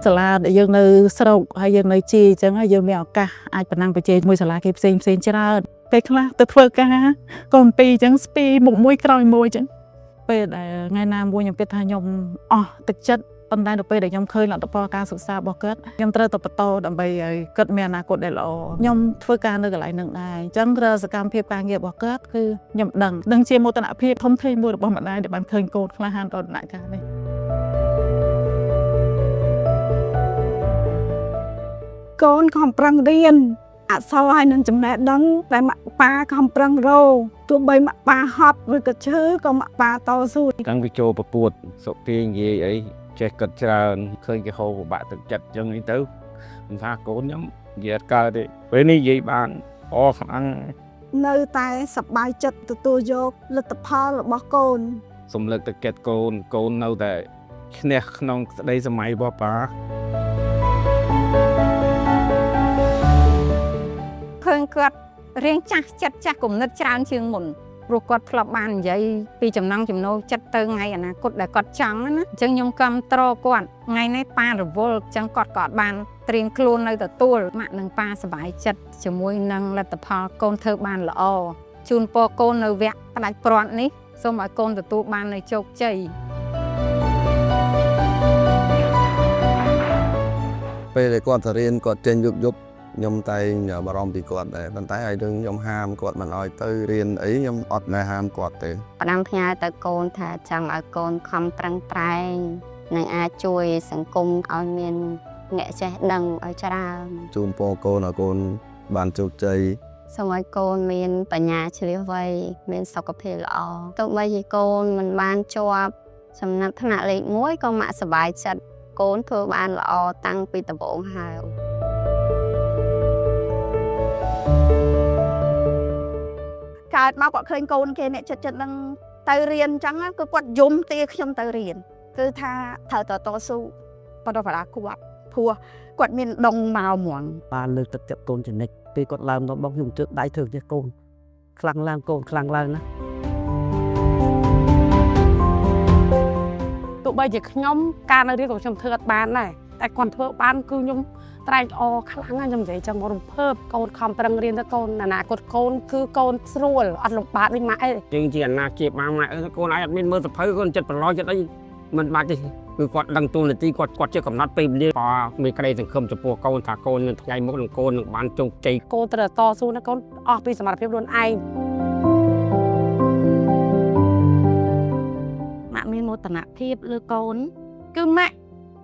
សាលាយើងនៅស្រុកហើយយើងនៅជាអញ្ចឹងហើយយើងមានឱកាសអាចប្រណាំងប្រជែងមួយសាលាគេផ្សេងច្រើនពេលខ្លះទៅធ្វើការកូនពីរអញ្ចឹងស្ពីមុខមួយក្រោយមួយអញ្ចឹងពេលដែលថ្ងៃណាមួយខ្ញុំគិតថាខ្ញុំអស់ទឹកចិត្តប៉ុន្តែដល់ពេលដែលខ្ញុំឃើញលទ្ធផលការសិក្សារបស់គាត់ខ្ញុំត្រូវតែបន្តដើម្បីឲ្យគាត់មានអនាគតដែលល្អខ្ញុំធ្វើការនៅកន្លែងនឹងដែរអញ្ចឹងសកម្មភាពការងាររបស់គាត់គឺខ្ញុំដឹងជាមោទនភាពធំធេងមួយរបស់ម្ដាយដែលបានឃើញកូនក្លាហានដល់ដំណាក់កាលនេះកូនខំប្រឹងរៀនអក្សរហើយនឹងចំណេះដឹងតែម៉ាក់ប៉ាខំប្រឹងរកទោះបីម៉ាក់ប៉ាហត់ឬក៏ឈឺក៏ម៉ាក់ប៉ាតស៊ូតាំងពីចូលប្រកួតសុខពីនិយាយអីចេះគិតច្រើនឃើញគេហូរពិបាកទឹកចិត្តអញ្ចឹងនេះទៅខ្ញុំថាកូនខ្ញុំនិយាយកើតទេពេលនេះនិយាយបានអរខ្លាំងនៅតែសប្បាយចិត្តទទួលយកលទ្ធផលរបស់កូនសំលើកទឹកចិត្តកូននៅតែឈ្នះក្នុងក្តីសម័យរបស់ប៉ាឃើញគាត់រៀងចាស់ចិត្តចាស់គំនិតច្រើនជាងមុនព្រោះគាត់ធ្លាប់បាននិយាយពីចំណង់ចំណូលចិត្តទៅថ្ងៃអនាគតដែលគាត់ចង់ណាអញ្ចឹងខ្ញុំគាំទ្រគាត់ថ្ងៃនេះប៉ារវល់អញ្ចឹងគាត់ក៏បានត្រៀមខ្លួននៅទទួលម៉ាក់និងប៉ាសប្បាយចិត្តជាមួយនឹងលទ្ធផលកូនធ្វើបានល្អជូនពរកូននៅវគ្គផ្ដាច់ព្រាត់នេះសូមឲ្យកូនទទួលបាននូវជោគជ័យពេលដែលគាត់ទៅរៀនគាត់ចេញយប់ខ្ញុំតែងបារម្ភពីគាត់ដែរប៉ុន្តែឲ្យរឿងខ្ញុំហាមគាត់មិនឲ្យទៅរៀនអីខ្ញុំអត់ណែហាមគាត់ទេផ្ដាំផ្ញើទៅកូនថាចង់ឲ្យកូនខំប្រឹងប្រែងនិងអាចជួយសង្គមឲ្យមានអ្នកចេះដឹងឲ្យច្រើនជូនពរកូនឲ្យកូនបានជោគជ័យសូមឲ្យកូនមានបញ្ញាជ្រះវៃមានសុខភាពល្អទោះបីជាកូនមិនបានជាប់ចំណាត់ថ្នាក់លេខ1ក៏ម៉ាក់សប្បាយចិត្តកូនធ្វើបានល្អតាំងពីដំបូងហើយកើតមកគាត់ឃើញកូនគេអ្នកចិត្តនឹងទៅរៀនអញ្ចឹងគឺគាត់យំទាខ្ញុំទៅរៀនគឺថាត្រូវតស៊ូបដិបត្តិគាត់ព្រោះគាត់មានដងមកហ្មងបានលើកទឹកចិត្តកូនចំណិចពេលគាត់ឡើងដល់បងខ្ញុំជឿដៃធ្វើជាកូនខ្លាំងឡើងកូនខ្លាំងឡើងណាទោះបីជាខ្ញុំការនៅរៀនក៏ខ្ញុំធ្វើអត់បានដែរតែគាត់ធ្វើបានគឺខ្ញុំត្រែកអរខ្លាំងណាស់ខ្ញុំនិយាយចឹងមករំភើបកូនខំប្រឹងរៀនទៅកូនអនាគតកូនគឺកូនស្រួលអត់លំបាកដូចម៉ាក់អីយើងជាអាណាជាម៉ាក់កូនឯងអត់មានមើលសភៅកូនចិត្តប្រឡោចិត្តអីមិនបាច់ទេគឺគាត់ដឹងទូនាទីគាត់ជាកំណត់ពេលវេលាមានក្តីសង្ឃឹមចំពោះកូនថាកូននឹងថ្ងៃមុខនឹងកូននឹងបានជោគជ័យកូនត្រូវតស៊ូណាកូនអស់ពីសមត្ថភាពខ្លួនឯងម៉ាក់មានមោទនភាពលើកូនគឺម៉ាក់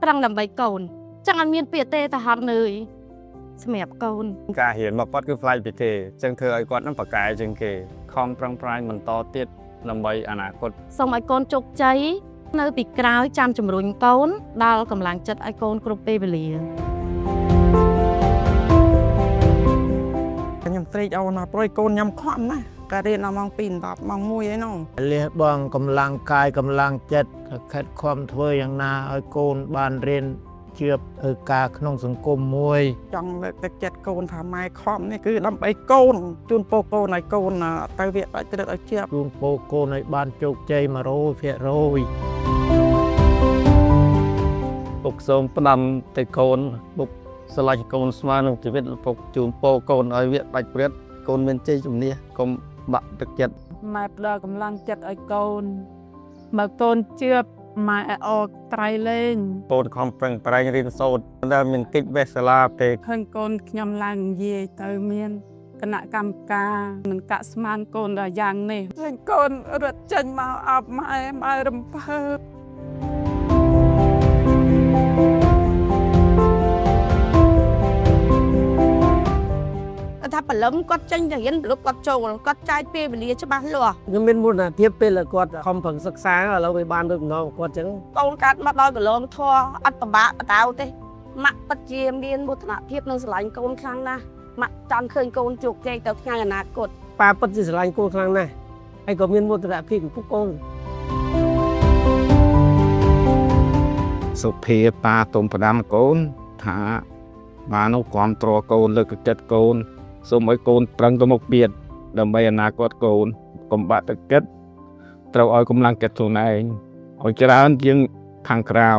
ប្រឹងដើម្បីកូនចឹងអត់មានពាក្យទេទៅហត់នឿយសម្រាប់កូនការរៀនមកគាត់គឺផ្លាច់ពីគេចឹងធ្វើឲ្យគាត់នឹងប្រកែជាងគេខំប្រឹងប្រែងបន្តទៀតដើម្បីអនាគតសូមឲ្យកូនជោគជ័យនៅពីក្រោយចាំជំរុញកូនដល់កម្លាំងចិត្តឲ្យកូនគ្រប់ពេលវេលាខ្ញុំត្រេកអរណាស់ព្រោះកូនខ្ញុំខំណាស់ការរៀនដល់ម៉ោង2 10ម៉ោង1អីហ្នឹងលះបង់កម្លាំងកាយកម្លាំងចិត្តខិតខំធ្វើយ៉ាងណាឲ្យកូនបានរៀនជឿធ្វើការក្នុងសង្គមមួយចង់លើកទឹកចិត្តកូនថាម៉ែខំនេះគឺដើម្បីកូនជូនពរកូនឲ្យកូនទៅវាបាច់ត្រូវឲ្យជាប់ជូនពរកូនឲ្យបានជោគជ័យ 100%ពុកសូមផ្ដាំទៅកូនពុកស្រឡាញ់កូនស្មើនឹងជីវិតពុកជូនពរកូនឲ្យវាបាច់ព្រាត់កូនមានជ័យជំនះកុំបាក់ទឹកចិត្តម៉ែផ្ដល់កម្លាំងចិត្តឲ្យកូនមកកូនជឿម៉ែអរត្រៃលែងកូនខំប្រឹងប្រែងរៀនសូត្រដែលមានកិច្ចវេសាលាពេកឃើញកូនខ្ញុំឡើងនិយាយទៅមានគណៈកម្មការមិនកាក់ស្មានកូនដល់យ៉ាងនេះឃើញកូនរត់ចេញមកអបម៉ែរំភើបថាបលឹមគាត់ចេញទៅរៀនរត់គាត់ចូលគាត់ចាយពេលវេលាច្បាស់លាស់ខ្ញុំមានមោទនភាពពេលគាត់ខំប្រឹងសិក្សាឥឡូវវាបានដូចម្ដងគាត់ចឹងកូនកាត់មកដល់កន្លងធွာអត់ពិបាកបដៅទេម៉ាក់ពិតជាមានមោទនភាពនិងស្រឡាញ់កូនខ្លាំងណាស់ម៉ាក់ចង់ឃើញកូនជោគជ័យទៅថ្ងៃអនាគតប៉ាពិតជាស្រឡាញ់កូនខ្លាំងណាស់ហើយក៏មានមោទនភាពចំពោះកូនសុភាប៉ាទុំផ្ដាំកូនថាបាននោះគ្រប់គ្រងកូនលើកទឹកចិត្តកូនសូមឲ្យកូនប្រឹងទៅមុខទៀតដើម្បីអនាគតកូនកុំបាក់ទឹកចិត្តត្រូវឲ្យកម្លាំងចិត្តខ្លួនឯងឲ្យច្រើនជាងខាងក្រៅ